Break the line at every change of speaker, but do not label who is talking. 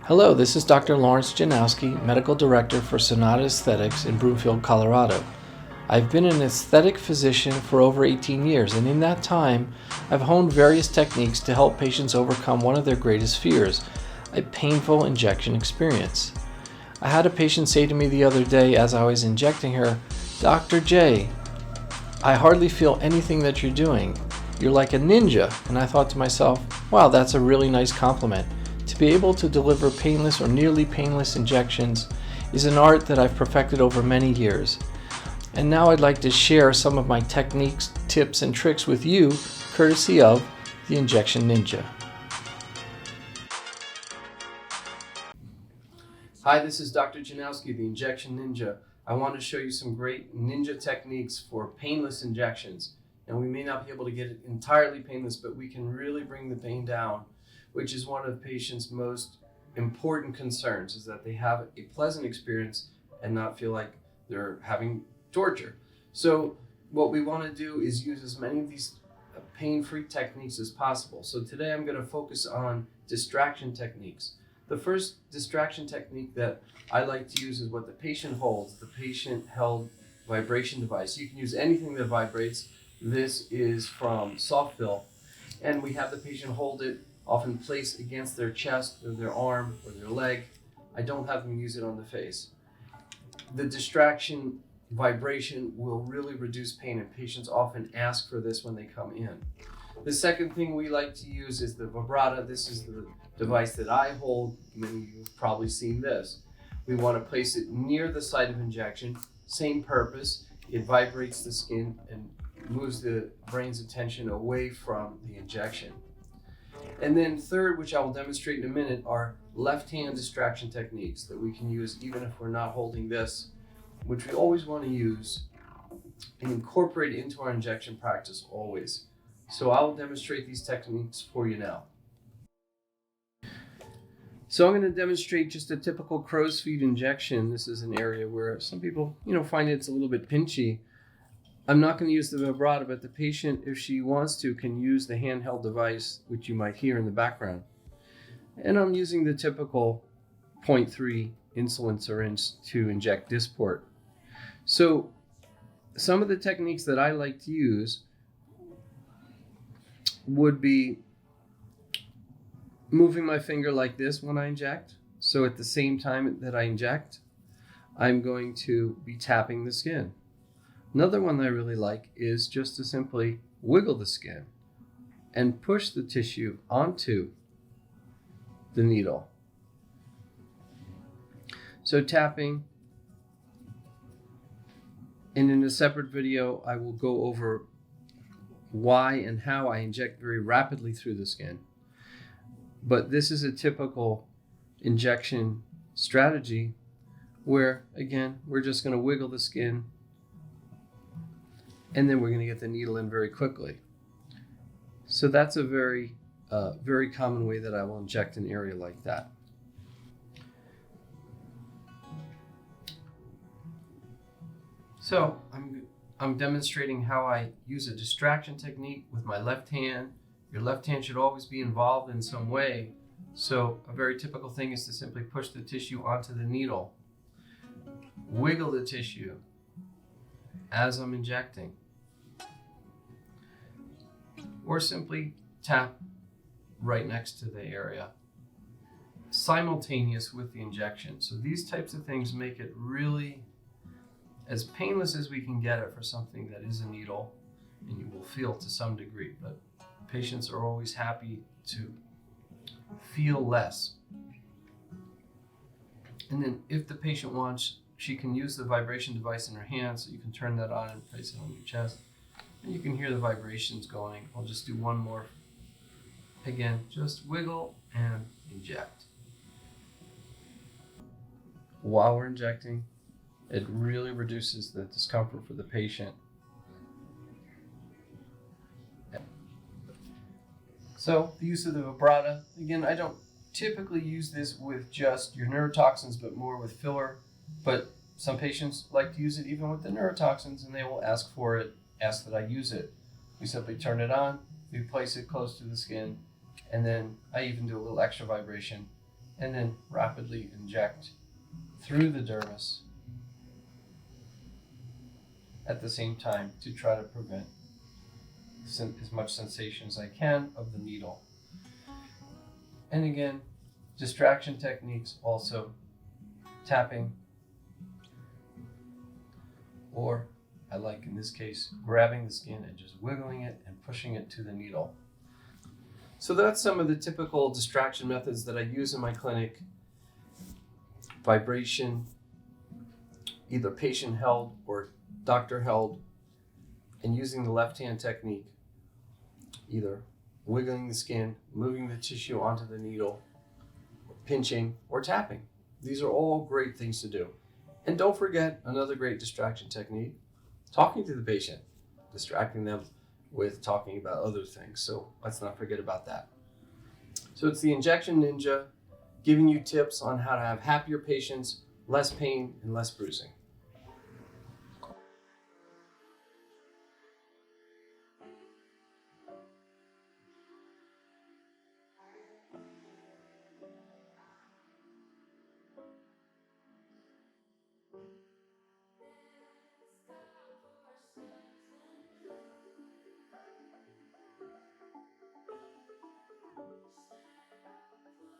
Hello, this is Dr. Lawrence Janowski, Medical Director for Sonata Aesthetics in Broomfield, Colorado. I've been an aesthetic physician for over 18 years, and in that time, I've honed various techniques to help patients overcome one of their greatest fears, a painful injection experience. I had a patient say to me the other day as I was injecting her, "Dr. J, I hardly feel anything that you're doing. You're like a ninja." And I thought to myself, wow, that's a really nice compliment. To be able to deliver painless or nearly painless injections is an art that I've perfected over many years. And now I'd like to share some of my techniques, tips, and tricks with you, courtesy of the Injection Ninja. Hi, this is Dr. Janowski, the Injection Ninja. I want to show you some great ninja techniques for painless injections. And we may not be able to get it entirely painless, but we can really bring the pain down, which is one of patients' most important concerns, is that they have a pleasant experience and not feel like they're having torture. So what we want to do is use as many of these pain-free techniques as possible. So today I'm going to focus on distraction techniques. The first distraction technique that I like to use is what the patient holds, the patient held vibration device. You can use anything that vibrates. This is from Soft Fill, and we have the patient hold it, often placed against their chest or their arm or their leg. I don't have them use it on the face. The distraction vibration will really reduce pain, and patients often ask for this when they come in. The second thing we like to use is the vibrata. This is the device that I hold. Many of you have probably seen this. We want to place it near the site of injection. Same purpose. It vibrates the skin and moves the brain's attention away from the injection. And then third, which I will demonstrate in a minute, are left hand distraction techniques that we can use even if we're not holding this, which we always want to use and incorporate into our injection practice always. So I will demonstrate these techniques for you now. So I'm going to demonstrate just a typical crow's feet injection. This is an area where some people, find it's a little bit pinchy. I'm not going to use the vibrato, but the patient, if she wants to, can use the handheld device, which you might hear in the background. And I'm using the typical 0.3 insulin syringe to inject Dysport. So some of the techniques that I like to use would be moving my finger like this when I inject. So at the same time that I inject, I'm going to be tapping the skin. Another one that I really like is just to simply wiggle the skin and push the tissue onto the needle. So tapping, and in a separate video, I will go over why and how I inject very rapidly through the skin. But this is a typical injection strategy where, again, we're just going to wiggle the skin and then we're going to get the needle in very quickly. So that's a very common way that I will inject an area like that. So I'm demonstrating how I use a distraction technique with my left hand. Your left hand should always be involved in some way. So a very typical thing is to simply push the tissue onto the needle, wiggle the tissue as I'm injecting, or simply tap right next to the area, simultaneous with the injection. So these types of things make it really as painless as we can get it for something that is a needle, and you will feel to some degree, but patients are always happy to feel less. And then if the patient wants, she can use the vibration device in her hand, so you can turn that on and place it on your chest. And you can hear the vibrations going. I'll just do one more. Again, just wiggle and inject. While we're injecting, it really reduces the discomfort for the patient. So the use of the vibrata, again, I don't typically use this with just your neurotoxins, but more with filler. But some patients like to use it even with the neurotoxins, and they will ask for it, ask that I use it. We simply turn it on, we place it close to the skin, and then I even do a little extra vibration and then rapidly inject through the dermis at the same time to try to prevent as much sensation as I can of the needle. And again, distraction techniques also, tapping, or I like in this case grabbing the skin and just wiggling it and pushing it to the needle. So that's some of the typical distraction methods that I use in my clinic. Vibration, either patient held or doctor held, and using the left hand technique, either wiggling the skin, moving the tissue onto the needle, pinching, or tapping. These are all great things to do. And don't forget another great distraction technique, talking to the patient, distracting them with talking about other things. So let's not forget about that. So it's the Injection Ninja, giving you tips on how to have happier patients, less pain, and less bruising.